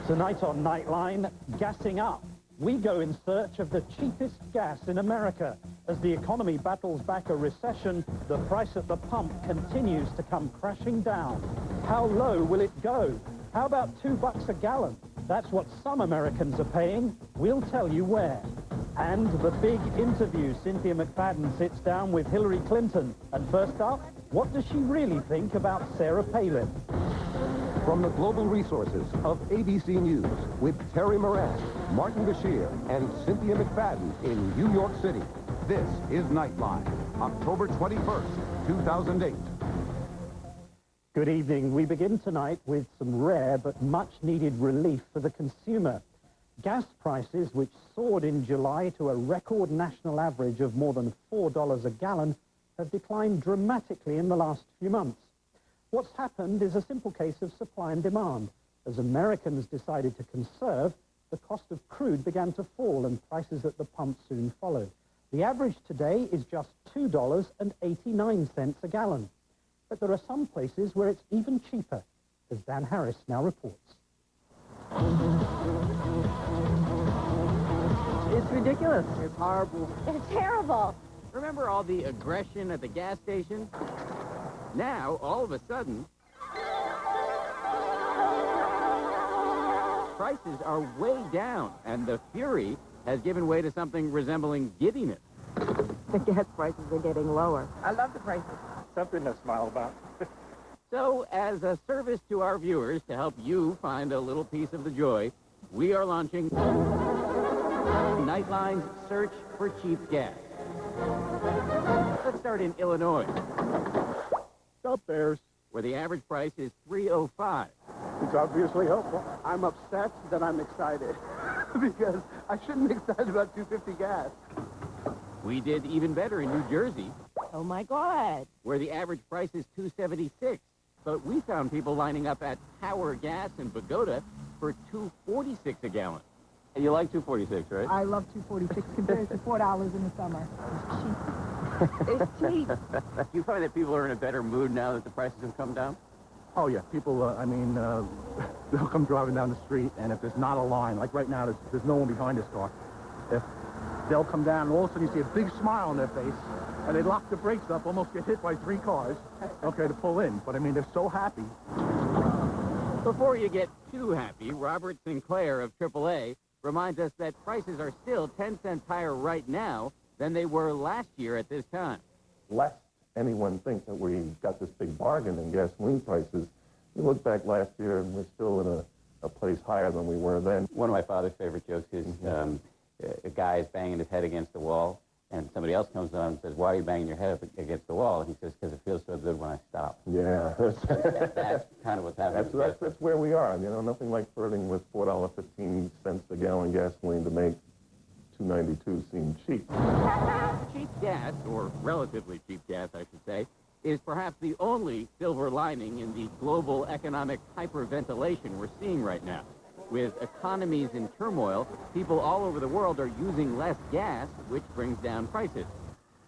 Tonight on Nightline, gassing up. We go in search of the cheapest gas in America. As the economy battles back a recession, the price at the pump continues to come crashing down. How low will it go? How about $2 a gallon? That's what some Americans are paying. We'll tell you where. And the big interview. Cynthia McFadden sits down with Hillary Clinton. And first up, what does she really think about Sarah Palin? From the global resources of ABC News, with Terry Moran, Martin Bashir, and Cynthia McFadden in New York City, this is Nightline, October 21st, 2008. Good evening. We begin tonight with some rare but much-needed relief for the consumer. Gas prices, which soared in July to a record national average of more than $4 a gallon, have declined dramatically in the last few months. What's happened is a simple case of supply and demand. As Americans decided to conserve, the cost of crude began to fall and prices at the pump soon followed. The average today is just $2.89 a gallon. But there are some places where it's even cheaper, as Dan Harris now reports. It's ridiculous. It's horrible. It's terrible. Remember all the aggression at the gas station? Now, all of a sudden, prices are way down, and the fury has given way to something resembling giddiness. The gas prices are getting lower. I love the prices. Something to smile about. So, as a service to our viewers to help you find a little piece of the joy, we are launching Nightline's Search for Cheap Gas. Let's start in Illinois. Up Bears. Where the average price is $3.05. It's obviously helpful. I'm upset that I'm excited because I shouldn't be excited about $2.50 gas. We did even better in New Jersey, Oh, my God. where the average price is $2.76. But we found people lining up at Power Gas in Bogota for $2.46 a gallon. And you like $2.46, right? I love $2.46 compared to $4 in the summer. It's cheap. It's cheap. Do you find that people are in a better mood now that the prices have come down? Oh, yeah. People, they'll come driving down the street, and if there's not a line, like right now, there's no one behind this car. If they'll come down, and all of a sudden you see a big smile on their face, and they lock the brakes up, almost get hit by 3 cars, okay, to pull in. But, I mean, they're so happy. Before you get too happy, Robert Sinclair of AAA reminds us that prices are still 10 cents higher right now than they were last year at this time. Lest anyone think that we got this big bargain in gasoline prices, we look back last year and we're still in a place higher than we were then. One of my father's favorite jokes is a guy is banging his head against the wall, and somebody else comes on and says, "Why are you banging your head up against the wall?" And he says, "Because it feels so good when I stop." Yeah. That's kind of what's happening. That's where we are. You know, nothing like flirting with $4.15 a gallon gasoline to make $2.92 seem cheap. Cheap gas, or relatively cheap gas, I should say, is perhaps the only silver lining in the global economic hyperventilation we're seeing right now. With economies in turmoil, people all over the world are using less gas, which brings down prices.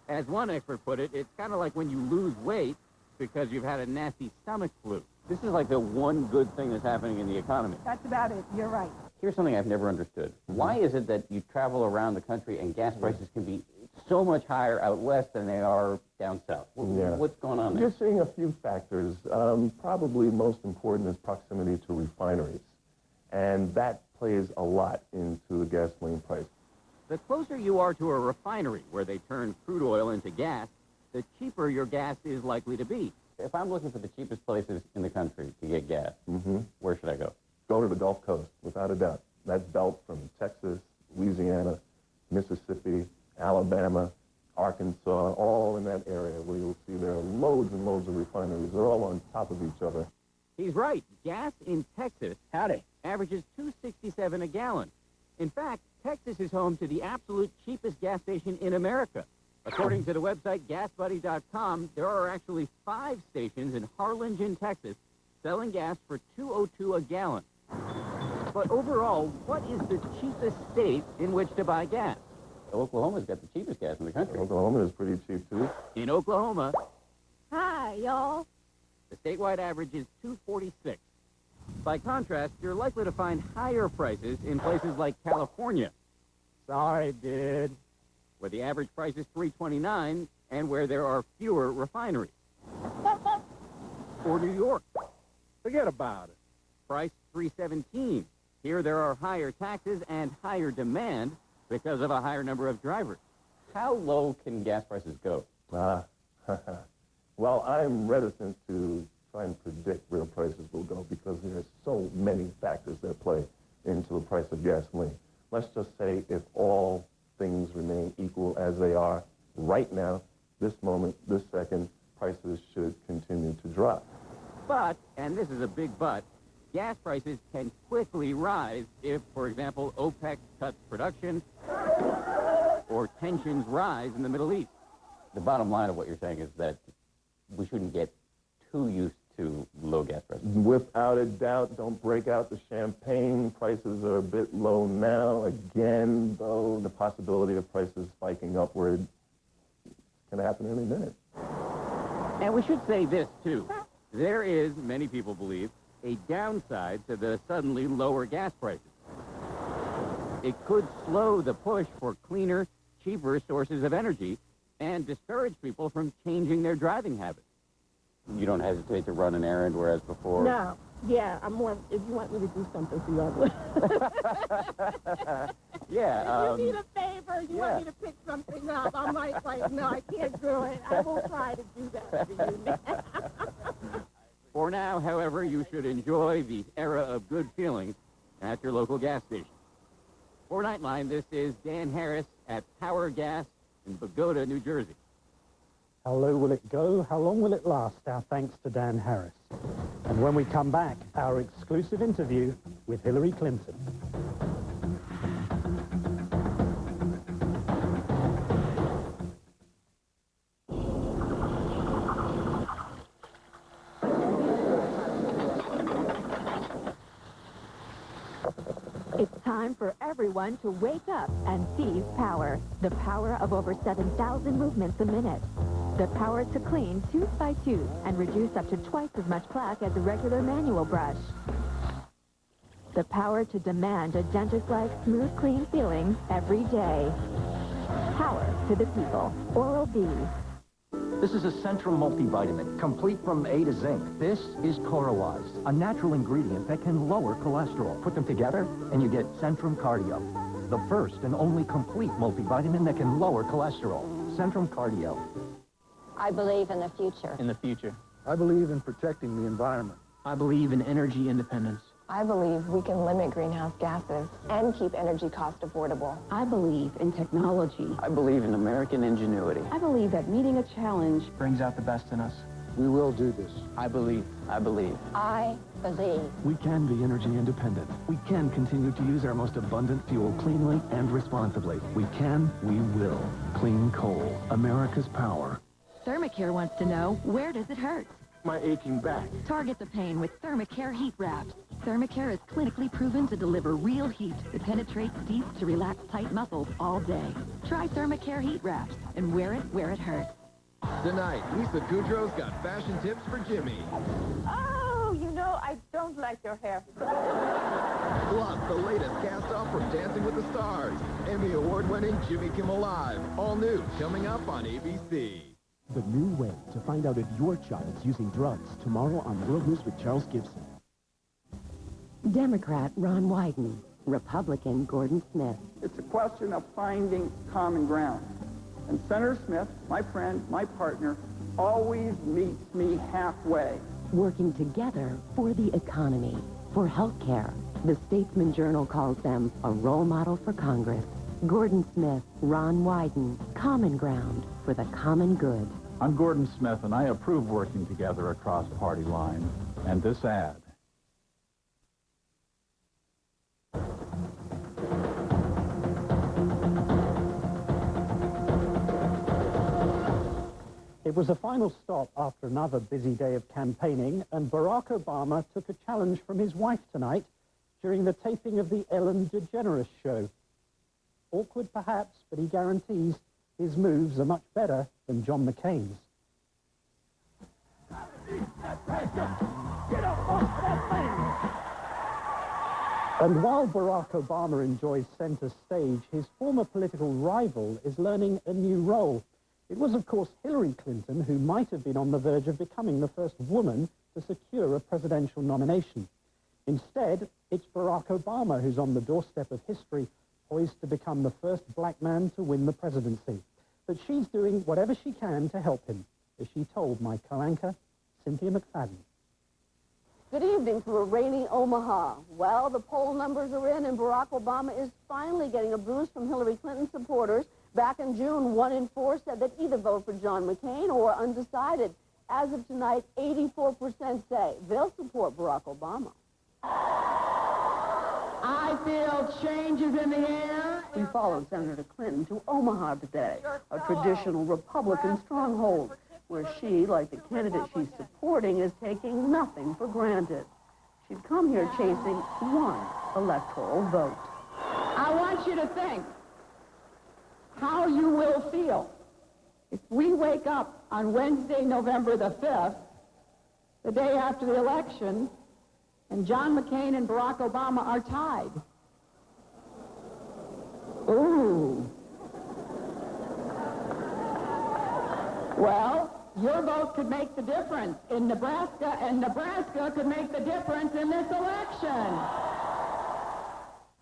As one expert put it, it's kind of like when you lose weight because you've had a nasty stomach flu. This is like the one good thing that's happening in the economy. That's about it. You're right. Here's something I've never understood. Why is it that you travel around the country and gas prices can be so much higher out west than they are down south? Yeah. What's going on there? You're seeing a few factors. Probably most important is proximity to refineries. And that plays a lot into the gasoline price. The closer you are to a refinery where they turn crude oil into gas, the cheaper your gas is likely to be. If I'm looking for the cheapest places in the country to get gas, where should I go? Go to the Gulf Coast, without a doubt. That belt from Texas, Louisiana, Mississippi, Alabama, Arkansas, all in that area where you'll see there are loads and loads of refineries. They're all on top of each other. He's right. Gas in Texas averages $2.67 a gallon. In fact, Texas is home to the absolute cheapest gas station in America. According to the website GasBuddy.com, there are actually 5 stations in Harlingen, Texas, selling gas for $2.02 a gallon. But overall, what is the cheapest state in which to buy gas? Oklahoma's got the cheapest gas in the country. Oklahoma is pretty cheap, too. In Oklahoma, Hi, y'all. the statewide average is $2.46. By contrast, you're likely to find higher prices in places like California. Sorry, dude. Where the average price is $3.29 and where there are fewer refineries. Or New York. Forget about it. Price $3.17. Here there are higher taxes and higher demand because of a higher number of drivers. How low can gas prices go? Well, I'm reticent to try and predict where prices will go because there are so many factors that play into the price of gasoline. Let's just say if all things remain equal as they are right now, this moment, this second, prices should continue to drop. But, and this is a big but, gas prices can quickly rise if, for example, OPEC cuts production or tensions rise in the Middle East. The bottom line of what you're saying is that we shouldn't get too used to low gas prices. Without a doubt, don't break out the champagne. Prices are a bit low now. Again, though, the possibility of prices spiking upward can happen any minute. And we should say this, too. There is, many people believe, a downside to the suddenly lower gas prices. It could slow the push for cleaner, cheaper sources of energy and discourage people from changing their driving habits. You don't hesitate to run an errand, whereas before... No. Yeah, I'm more, if you want me to do something for you, I would. Yeah. You need a favor, you want me to pick something up. I might like, no, I can't do it. I will try to do that for you. For now, however, you should enjoy the era of good feelings at your local gas station. For Nightline, this is Dan Harris at Power Gas in Pagoda, New Jersey. How low will it go? How long will it last? Our thanks to Dan Harris. And when we come back, our exclusive interview with Hillary Clinton. It's time for everyone to wake up and seize power. The power of over 7,000 movements a minute. The power to clean tooth by tooth and reduce up to twice as much plaque as a regular manual brush. The power to demand a dentist-like smooth, clean feeling every day. Power to the people. Oral-B. This is a Centrum multivitamin, complete from A to zinc. This is Corowise, a natural ingredient that can lower cholesterol. Put them together, and you get Centrum Cardio, the first and only complete multivitamin that can lower cholesterol. Centrum Cardio. I believe in the future. In the future. I believe in protecting the environment. I believe in energy independence. I believe we can limit greenhouse gases and keep energy costs affordable. I believe in technology. I believe in American ingenuity. I believe that meeting a challenge Brings out the best in us. We will do this. I believe. I believe. I believe. We can be energy independent. We can continue to use our most abundant fuel cleanly and responsibly. We can, we will. Clean coal, America's power. Thermacare wants to know, where does it hurt? My aching back. Target the pain with Thermacare Heat Wraps. Thermacare is clinically proven to deliver real heat that penetrates deep to relax tight muscles all day. Try Thermacare Heat Wraps and wear it where it hurts. Tonight, Lisa Kudrow's got fashion tips for Jimmy. Oh, you know, I don't like your hair. Plus, the latest cast-off from Dancing with the Stars. Emmy Award-winning Jimmy Kimmel Live. All new, coming up on ABC. The new way to find out if your child's using drugs tomorrow on World News with Charles Gibson. Democrat Ron Wyden, Republican Gordon Smith. It's a question of finding common ground. And Senator Smith, my friend, my partner, always meets me halfway. Working together for the economy, for health care. The Statesman Journal calls them a role model for Congress. Gordon Smith, Ron Wyden, common ground for the common good. I'm Gordon Smith, and I approve working together across party lines. And this ad. It was a final stop after another busy day of campaigning, and Barack Obama took a challenge from his wife tonight during the taping of the Ellen DeGeneres show. Awkward perhaps, but he guarantees his moves are much better than John McCain's. Get up off that thing! And while Barack Obama enjoys center stage, his former political rival is learning a new role. It was, of course, Hillary Clinton who might have been on the verge of becoming the first woman to secure a presidential nomination. Instead, it's Barack Obama who's on the doorstep of history, poised to become the first black man to win the presidency. But she's doing whatever she can to help him, as she told my co-anchor, Cynthia McFadden. Good evening from a rainy Omaha. Well, the poll numbers are in, and Barack Obama is finally getting a boost from Hillary Clinton supporters. Back in June, 1 in 4 said they'd either vote for John McCain or undecided. As of tonight, 84% say they'll support Barack Obama. I feel changes in the air. We followed Senator Clinton to Omaha today, a traditional Republican stronghold, where she, like the candidate she's supporting, is taking nothing for granted. She'd come here chasing one electoral vote. I want you to think how you will feel if we wake up on Wednesday, November the 5th, the day after the election, and John McCain and Barack Obama are tied. Ooh. Well, your vote could make the difference in Nebraska, and Nebraska could make the difference in this election.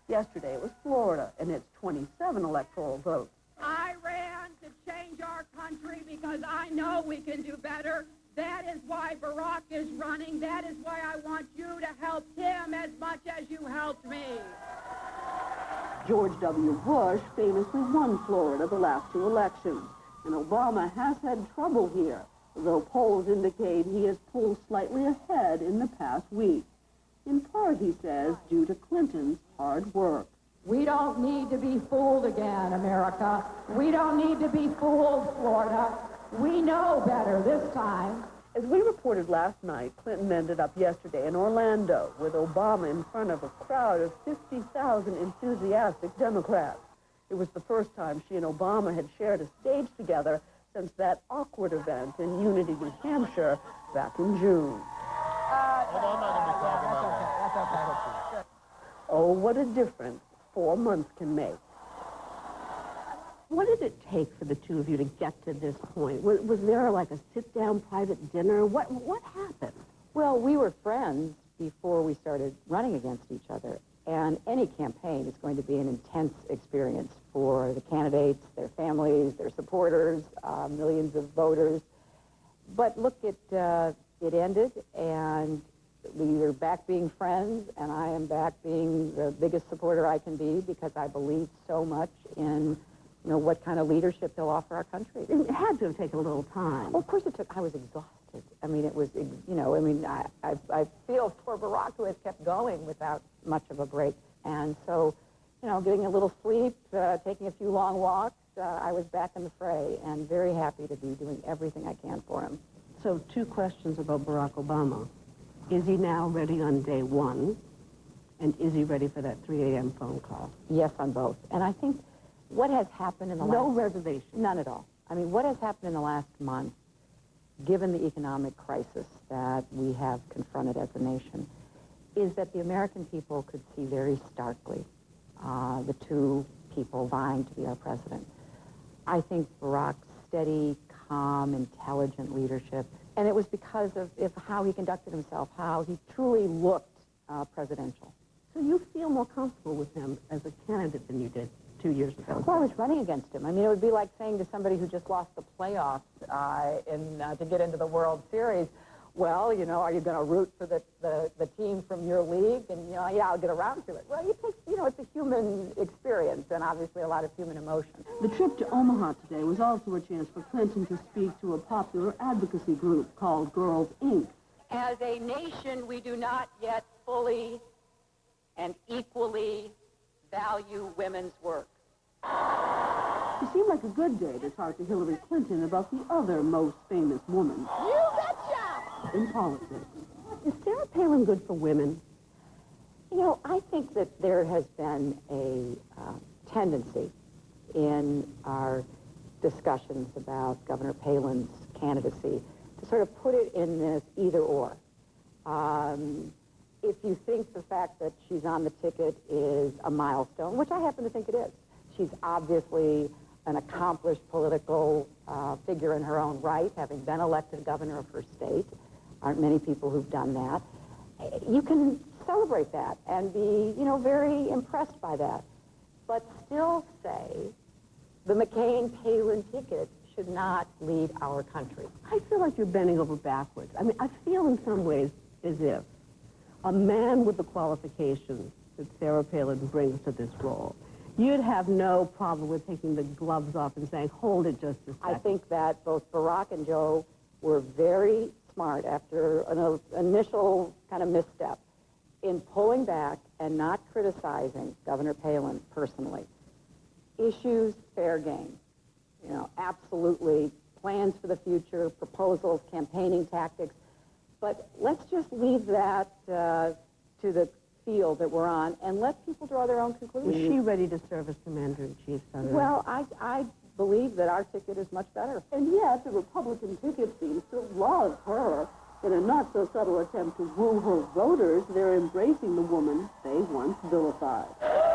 Yesterday it was Florida, and its 27 electoral votes. I ran to change our country because I know we can do better. That is why Barack is running. That is why I want you to help him as much as you helped me. George W. Bush famously won Florida the last two elections, and Obama has had trouble here, though polls indicate he has pulled slightly ahead in the past week. In part, he says, due to Clinton's hard work. We don't need to be fooled again, America. We don't need to be fooled, Florida. We know better this time. As we reported last night, Clinton ended up yesterday in Orlando with Obama in front of a crowd of 50,000 enthusiastic Democrats. It was the first time she and Obama had shared a stage together since that awkward event in Unity, New Hampshire back in June. Oh, what a difference 4 months can make. What did it take for the two of you to get to this point? Was there like a sit-down private dinner? What happened? Well, we were friends before we started running against each other. And any campaign is going to be an intense experience for the candidates, their families, their supporters, millions of voters. But look, it ended, and we are back being friends, and I am back being the biggest supporter I can be because I believe so much in what kind of leadership they'll offer our country. It had to have taken a little time. Well, of course it took. I was exhausted. I mean, it was, I feel for Barack, who has kept going without much of a break. And so, getting a little sleep, taking a few long walks, I was back in the fray and very happy to be doing everything I can for him. So 2 questions about Barack Obama. Is he now ready on day 1? And is he ready for that 3 a.m. phone call? Yes, on both. And I think what has happened in the No last... reservation. None at all. I mean, what has happened in the last month, given the economic crisis that we have confronted as a nation, is that the American people could see very starkly the two people vying to be our president. I think Barack's steady, calm, intelligent leadership, and it was because of how he conducted himself, how he truly looked presidential. So you feel more comfortable with him as a candidate than you did 2 years ago? Well, I was running against him. I mean, it would be like saying to somebody who just lost the playoffs to get into the World Series, well, are you going to root for the team from your league? And, yeah, I'll get around to it. Well, it's a human experience and obviously a lot of human emotion. The trip to Omaha today was also a chance for Clinton to speak to a popular advocacy group called Girls, Inc. As a nation, we do not yet fully and equally value women's work. It seemed like a good day to talk to Hillary Clinton about the other most famous woman. You betcha! In politics. Is Sarah Palin good for women? I think that there has been a tendency in our discussions about Governor Palin's candidacy to sort of put it in this either or. if you think the fact that she's on the ticket is a milestone, which I happen to think it is, she's obviously an accomplished political figure in her own right, having been elected governor of her state. Aren't many people who've done that. You can celebrate that and be, you know, very impressed by that, but still say the McCain-Palin ticket should not lead our country. I feel like you're bending over backwards. I mean, I feel in some ways as if a man with the qualifications that Sarah Palin brings to this role, you'd have no problem with taking the gloves off and saying, hold it just a second. I think that both Barack and Joe were very smart after an initial kind of misstep in pulling back and not criticizing Governor Palin personally. Issues, fair game. You know, absolutely plans for the future, proposals, campaigning tactics. But let's just leave that to the field that we're on and let people draw their own conclusions. Is she ready to serve as commander-in-chief, Senator? Well, I believe that our ticket is much better. And yet the Republican ticket seems to love her. In a not-so-subtle attempt to woo her voters, they're embracing the woman they once vilified.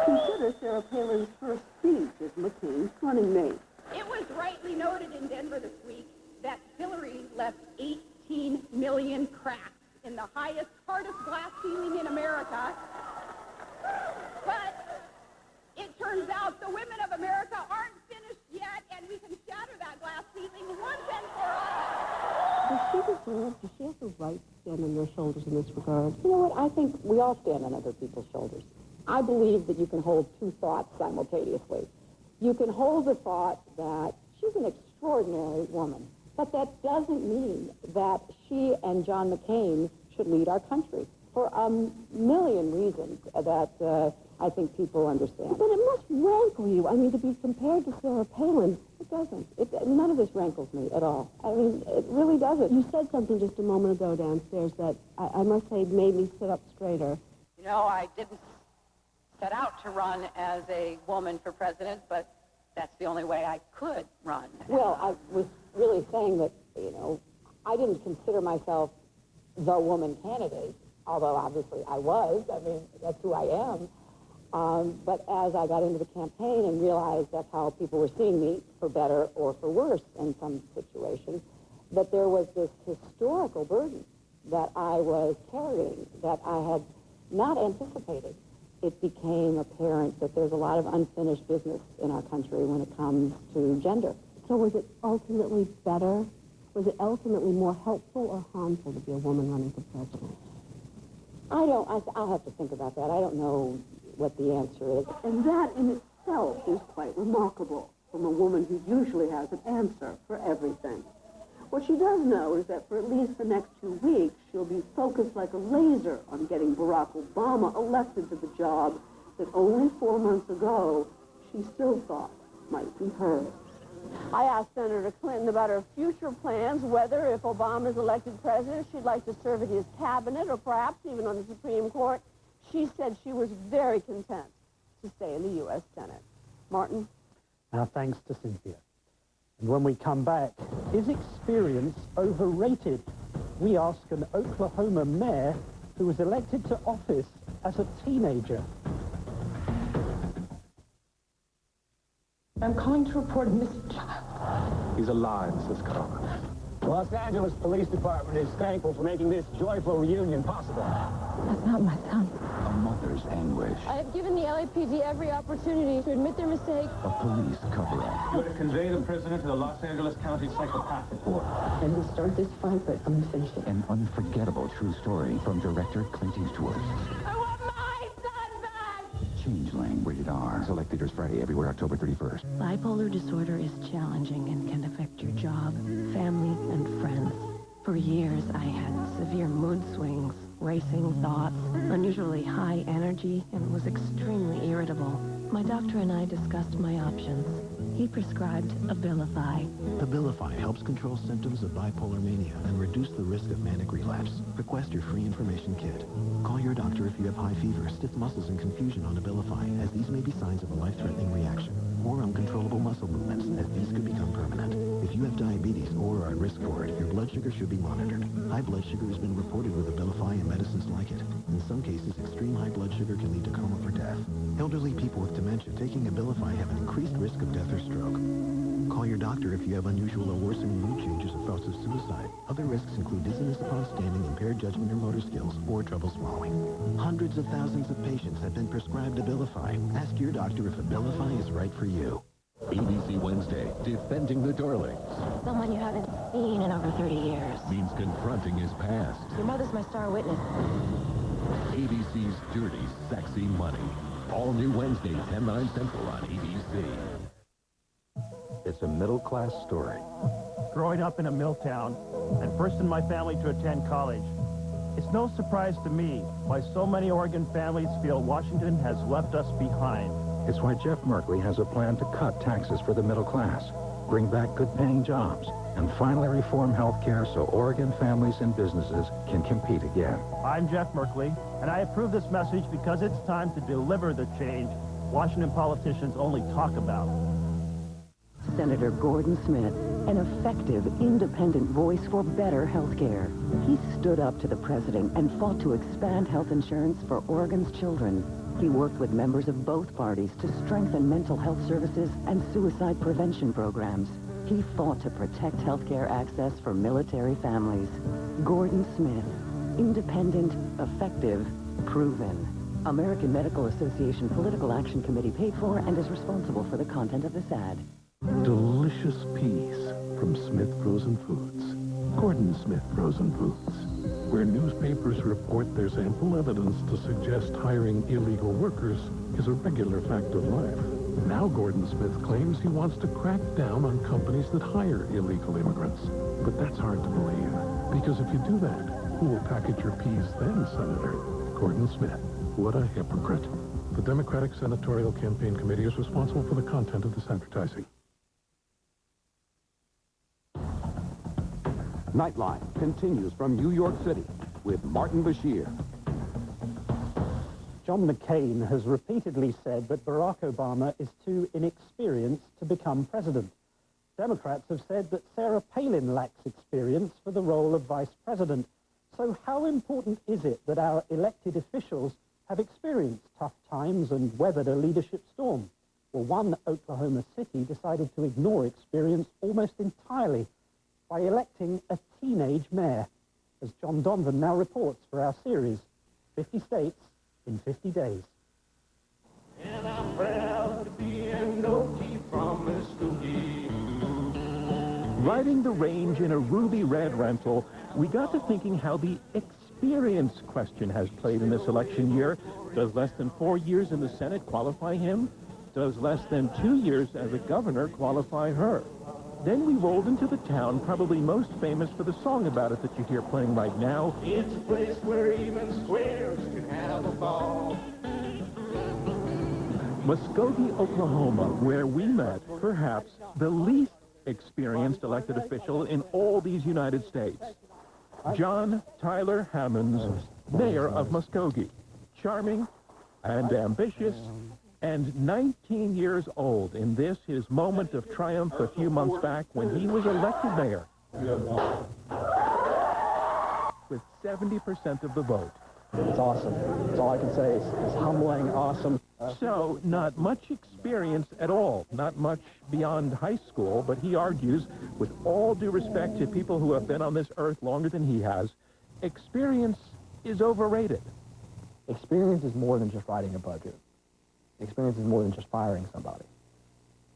Consider Sarah Palin's first speech as McCain's running mate. It was rightly noted in Denver this week that Hillary left 18 million cracks in the highest, hardest glass ceiling in America. But it turns out the women of America aren't finished yet, and we can shatter that glass ceiling once and for all. Does she have the right to stand on their shoulders in this regard? You know what? I think we all stand on other people's shoulders. I believe that you can hold two thoughts simultaneously. You can hold the thought that she's an extraordinary woman, but that doesn't mean that she and John McCain should lead our country for a million reasons that I think people understand. But it must rankle you. I mean, to be compared to Sarah Palin, it doesn't. None of this rankles me at all. I mean, it really doesn't. You said something just a moment ago downstairs that I must say made me sit up straighter. You know, I didn't set out to run as a woman for president, but that's the only way I could run. Well, I was really saying that, you know, I didn't consider myself the woman candidate, although obviously I was. I mean, that's who I am. But as I got into the campaign and realized that's how people were seeing me, for better or for worse in some situations, that there was this historical burden that I was carrying that I had not anticipated. It became apparent that there's a lot of unfinished business in our country when it comes to gender. So was it ultimately better? Was it ultimately more helpful or harmful to be a woman running for president? I'll have to think about that. I don't know what the answer is. And that in itself is quite remarkable from a woman who usually has an answer for everything. What she does know is that for at least the next 2 weeks, she'll be focused like a laser on getting Barack Obama elected to the job that only 4 months ago she still thought might be hers. I asked Senator Clinton about her future plans, whether if Obama is elected president, she'd like to serve in his cabinet or perhaps even on the Supreme Court. She said she was very content to stay in the U.S. Senate. Martin? Now, thanks to Cynthia. And when we come back, is experience overrated? We ask an Oklahoma mayor who was elected to office as a teenager. I'm calling to report a missing child. He's alive, Mrs. Carter. Los Angeles Police Department is thankful for making this joyful reunion possible. That's not my son. A mother's anguish. I have given the LAPD every opportunity to admit their mistake. A police cover-up. You are to convey the prisoner to the Los Angeles County Psychopathic Ward. And we'll start this fight, but I'm finishing. An unforgettable true story from director Clint Eastwood. I want my son back! Changeling, rated R. Select theaters Friday, everywhere, October 31st. Bipolar disorder is challenging and can affect your job, family, and friends. For years, I had severe mood swings, racing thoughts, unusually high energy, and was extremely irritable. My doctor and I discussed my options. He prescribed Abilify. Abilify helps control symptoms of bipolar mania and reduce the risk of manic relapse. Request your free information kit. Call your doctor if you have high fever, stiff muscles, and confusion on Abilify, as these may be signs of a life-threatening reaction, or uncontrollable muscle movements, as these could become permanent. If you have diabetes or are at risk for it, your blood sugar should be monitored. High blood sugar has been reported with Abilify and medicines like it. In some cases, extreme high blood sugar can lead to coma or death. Elderly people with dementia taking Abilify have an increased risk of death or stroke. Call your doctor if you have unusual or worsening mood changes or thoughts of suicide. Other risks include dizziness upon standing, impaired judgment or motor skills, or trouble swallowing. Hundreds of thousands of patients have been prescribed Abilify. Ask your doctor if Abilify is right for you. ABC Wednesday, Defending the Darlings. Someone you haven't seen in over 30 years. Means confronting his past. Your mother's my star witness. ABC's Dirty, Sexy Money. All new Wednesday, 10/9 Central on ABC. It's a middle-class story. Growing up in a mill town, and first in my family to attend college, it's no surprise to me why so many Oregon families feel Washington has left us behind. It's why Jeff Merkley has a plan to cut taxes for the middle class, bring back good-paying jobs, and finally reform health care so Oregon families and businesses can compete again. I'm Jeff Merkley, and I approve this message because it's time to deliver the change Washington politicians only talk about. Senator Gordon Smith, an effective, independent voice for better health care. He stood up to the president and fought to expand health insurance for Oregon's children. He worked with members of both parties to strengthen mental health services and suicide prevention programs. He fought to protect health care access for military families. Gordon Smith, independent, effective, proven. American Medical Association Political Action Committee paid for and is responsible for the content of this ad. Delicious peas from Smith Frozen Foods. Gordon Smith Frozen Foods. Where newspapers report there's ample evidence to suggest hiring illegal workers is a regular fact of life. Now Gordon Smith claims he wants to crack down on companies that hire illegal immigrants. But that's hard to believe, because if you do that, who will package your peas then, Senator? Gordon Smith. What a hypocrite. The Democratic Senatorial Campaign Committee is responsible for the content of this advertising. Nightline continues from New York City with Martin Bashir. John McCain has repeatedly said that Barack Obama is too inexperienced to become president. Democrats have said that Sarah Palin lacks experience for the role of vice president. So how important is it that our elected officials have experienced tough times and weathered a leadership storm? Well, one Oklahoma City decided to ignore experience almost entirely by electing a teenage mayor, as John Donovan now reports for our series, 50 States in 50 Days. And I'm proud to be an Okie from Muskogee. Riding the range in a ruby red rental, we got to thinking how the experience question has played in this election year. Does less than 4 years in the Senate qualify him? Does less than 2 years as a governor qualify her? Then we rolled into the town probably most famous for the song about it that you hear playing right now. It's a place where even squares can have a ball. Muskogee, Oklahoma, where we met perhaps the least experienced elected official in all these United States. John Tyler Hammonds, mayor of Muskogee. Charming and ambitious and 19 years old in this, his moment of triumph a few months back when he was elected mayor with 70% of the vote. It's awesome. That's all I can say. It's humbling, awesome. So, not much experience at all, not much beyond high school, but he argues, with all due respect to people who have been on this earth longer than he has, experience is overrated. Experience is more than just writing a budget. Experience is more than just firing somebody.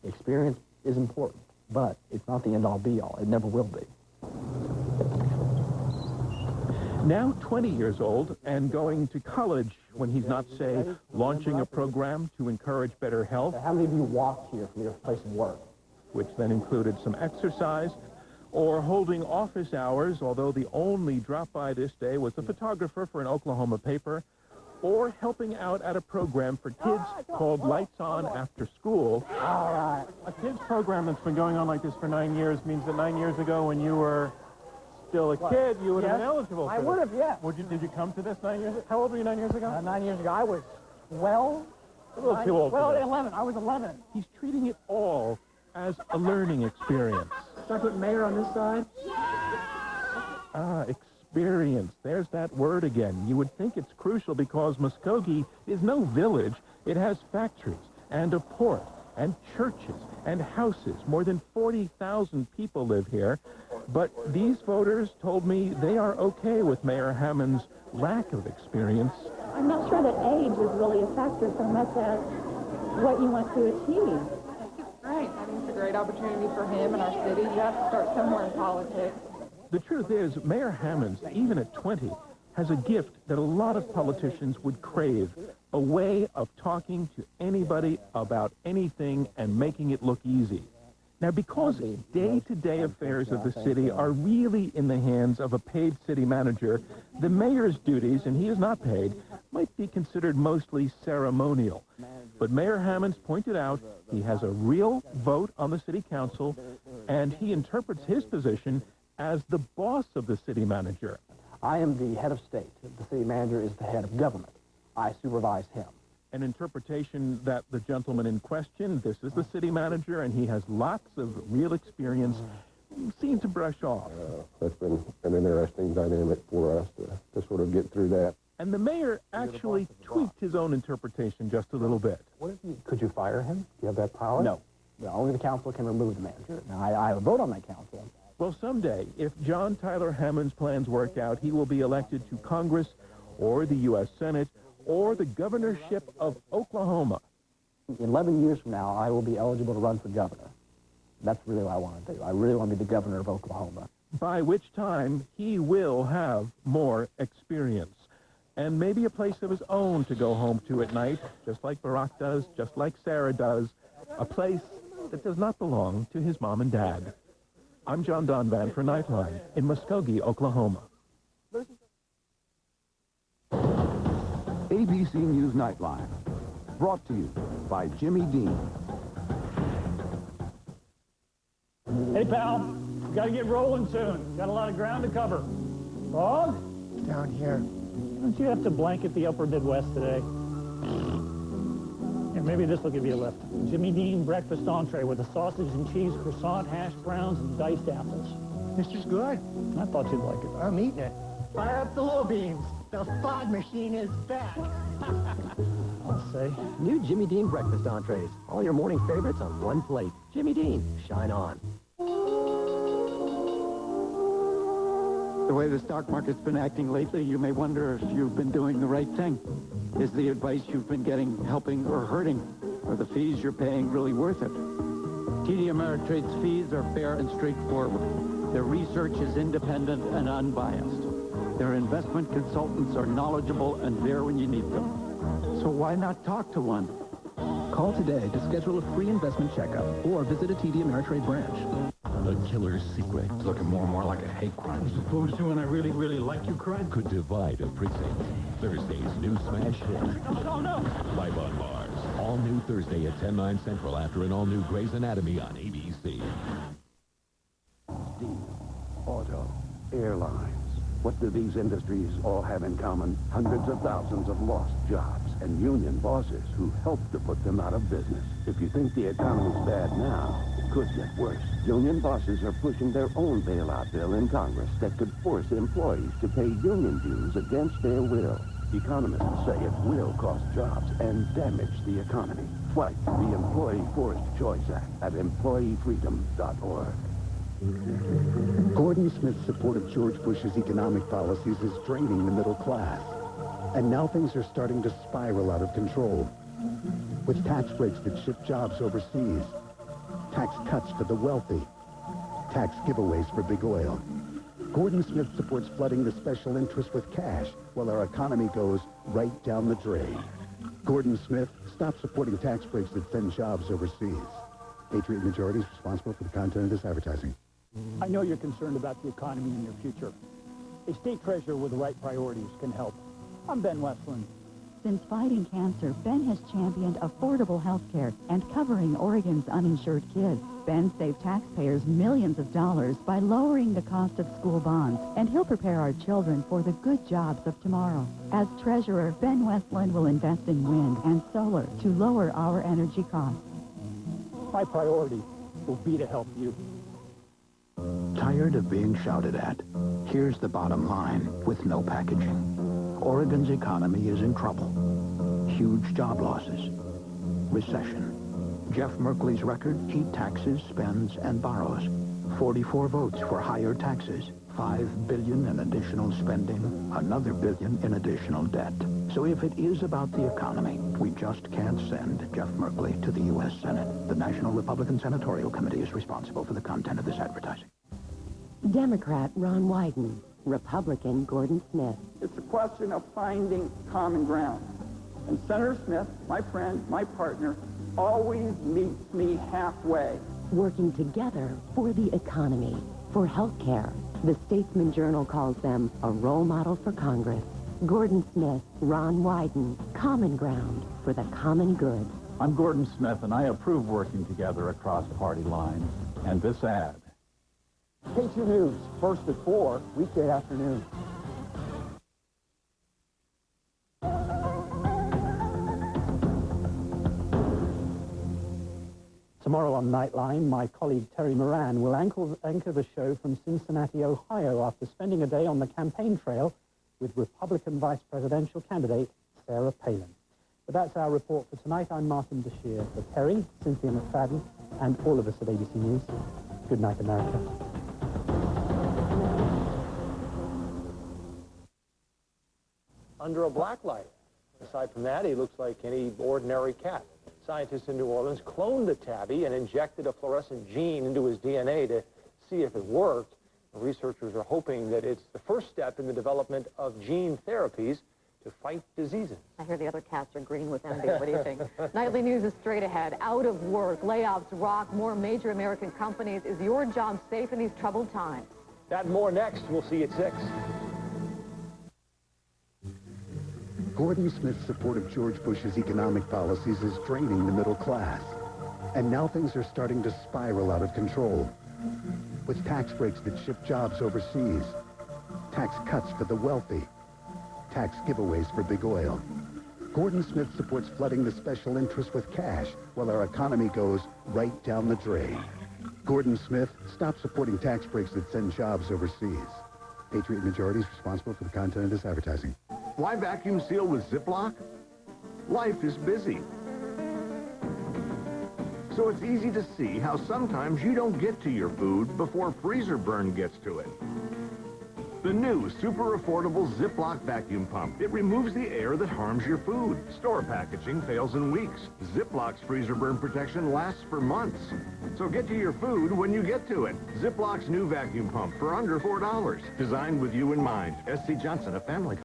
Experience is important, but it's not the end-all, be-all. It never will be. Now 20 years old and going to college when he's not, say, launching a program to encourage better health. How many of you walked here from your place of work? Which then included some exercise, or holding office hours, although the only drop-by this day was a photographer for an Oklahoma paper, or helping out at a program for kids called Lights On After School. All right. A kids program that's been going on like this for 9 years means that 9 years ago when you were still a kid, you would have been eligible for I would have, yes. Did you come to this 9 years ago? How old were you 9 years ago? 9 years ago, I was 12. A little too old. Well, 11. I was 11. He's treating it all as a learning experience. Should I put mayor on this side? experience. There's that word again. You would think it's crucial because Muskogee is no village. It has factories and a port and churches and houses. More than 40,000 people live here. But these voters told me they are okay with Mayor Hammond's lack of experience. I'm not sure that age is really a factor so much as what you want to achieve. Right. I think it's a great opportunity for him and our city. You have to start somewhere in politics. The truth is, Mayor Hammond, even at 20, has a gift that a lot of politicians would crave, a way of talking to anybody about anything and making it look easy. Now, because day-to-day affairs of the city are really in the hands of a paid city manager, the mayor's duties, and he is not paid, might be considered mostly ceremonial. But Mayor Hammond's pointed out he has a real vote on the city council, and he interprets his position as the boss of the city manager. I am the head of state. The city manager is the head of government. I supervise him. An interpretation that the gentleman in question, this is the city manager, and he has lots of real experience, seemed to brush off. That's been an interesting dynamic for us to sort of get through that. And the mayor actually tweaked his own interpretation just a little bit. Could you fire him? Do you have that power? No. Only the council can remove the manager. Now, I have a vote on that council. Well, someday, if John Tyler Hammond's plans work out, he will be elected to Congress or the U.S. Senate or the governorship of Oklahoma. 11 years from now, I will be eligible to run for governor. That's really what I want to do. I really want to be the governor of Oklahoma. By which time, he will have more experience. And maybe a place of his own to go home to at night, just like Barack does, just like Sarah does. A place that does not belong to his mom and dad. I'm John Donvan for Nightline in Muskogee, Oklahoma. ABC News Nightline, brought to you by Jimmy Dean. Hey, pal, got to get rolling soon. Got a lot of ground to cover. Fog? Down here. Don't you have to blanket the upper Midwest today? Here, maybe this will give you a lift. Jimmy Dean breakfast entree with a sausage and cheese croissant, hash browns, and diced apples. This is good. I thought you'd like it. I'm eating it. Fire up the low beams. The fog machine is back. I'll say. New Jimmy Dean breakfast entrees. All your morning favorites on one plate. Jimmy Dean, shine on. The way the stock market's been acting lately, you may wonder if you've been doing the right thing. Is the advice you've been getting helping or hurting? Are the fees you're paying really worth it? TD Ameritrade's fees are fair and straightforward. Their research is independent and unbiased. Their investment consultants are knowledgeable and there when you need them. So why not talk to one? Call today to schedule a free investment checkup or visit a TD Ameritrade branch. The killer's secret. It's looking more and more like a hate crime. As opposed to when I really, really like you, crime. Could divide a precinct. Thursday's new smash hit. Oh, no. Live on Mars. All new Thursday at 10/9 Central after an all-new Grey's Anatomy on ABC. Auto, airlines. What do these industries all have in common? Hundreds of thousands of lost jobs and union bosses who helped to put them out of business. If you think the economy's bad now, it could get worse. Union bosses are pushing their own bailout bill in Congress that could force employees to pay union dues against their will. Economists say it will cost jobs and damage the economy. Fight the Employee Forced Choice Act at employeefreedom.org. Gordon Smith's support of George Bush's economic policies is draining the middle class. And now things are starting to spiral out of control. With tax breaks that ship jobs overseas, tax cuts for the wealthy, tax giveaways for big oil. Gordon Smith supports flooding the special interest with cash while our economy goes right down the drain. Gordon Smith, stop supporting tax breaks that send jobs overseas. Patriot Majority is responsible for the content of this advertising. I know you're concerned about the economy and your future. A state treasurer with the right priorities can help. I'm Ben Westland. Since fighting cancer, Ben has championed affordable health care and covering Oregon's uninsured kids. Ben saved taxpayers millions of dollars by lowering the cost of school bonds, and he'll prepare our children for the good jobs of tomorrow. As treasurer, Ben Westland will invest in wind and solar to lower our energy costs. My priority will be to help you. Tired of being shouted at, Here's the bottom line with no packaging. Oregon's economy is in trouble. Huge job losses. Recession. Jeff Merkley's record, he taxes, spends, and borrows. 44 votes for higher taxes. $5 billion in additional spending, another billion in additional debt. So if it is about the economy, we just can't send Jeff Merkley to the U.S. Senate. The National Republican Senatorial Committee is responsible for the content of this advertising. Democrat Ron Wyden, Republican Gordon Smith. It's a question of finding common ground. And Senator Smith, my friend, my partner, always meets me halfway. Working together for the economy, for health care. The Statesman Journal calls them a role model for Congress. Gordon Smith, Ron Wyden, common ground for the common good. I'm Gordon Smith, and I approve working together across party lines. And this ad. K2 News, first at 4, weekday afternoon. Tomorrow on Nightline, my colleague Terry Moran will anchor the show from Cincinnati, Ohio, after spending a day on the campaign trail with Republican vice presidential candidate Sarah Palin. But that's our report for tonight. I'm Martin Bashir. For Terry, Cynthia McFadden, and all of us at ABC News, good night, America. Under a black light. Aside from that, he looks like any ordinary cat. Scientists in New Orleans cloned the tabby and injected a fluorescent gene into his DNA to see if it worked. The researchers are hoping that it's the first step in the development of gene therapies to fight diseases. I hear the other cats are green with envy. What do you think? Nightly News is straight ahead. Out of work, layoffs rock more major American companies. Is your job safe in these troubled times? That and more next. We'll see you at 6. Gordon Smith's support of George Bush's economic policies is draining the middle class. And now things are starting to spiral out of control. With tax breaks that ship jobs overseas, tax cuts for the wealthy, tax giveaways for big oil. Gordon Smith supports flooding the special interests with cash while our economy goes right down the drain. Gordon Smith, stop supporting tax breaks that send jobs overseas. Patriot Majority is responsible for the content of this advertising. Why vacuum seal with Ziploc? Life is busy. So it's easy to see how sometimes you don't get to your food before freezer burn gets to it. The new super affordable Ziploc vacuum pump. It removes the air that harms your food. Store packaging fails in weeks. Ziploc's freezer burn protection lasts for months. So get to your food when you get to it. Ziploc's new vacuum pump for under $4. Designed with you in mind. S.C. Johnson, a family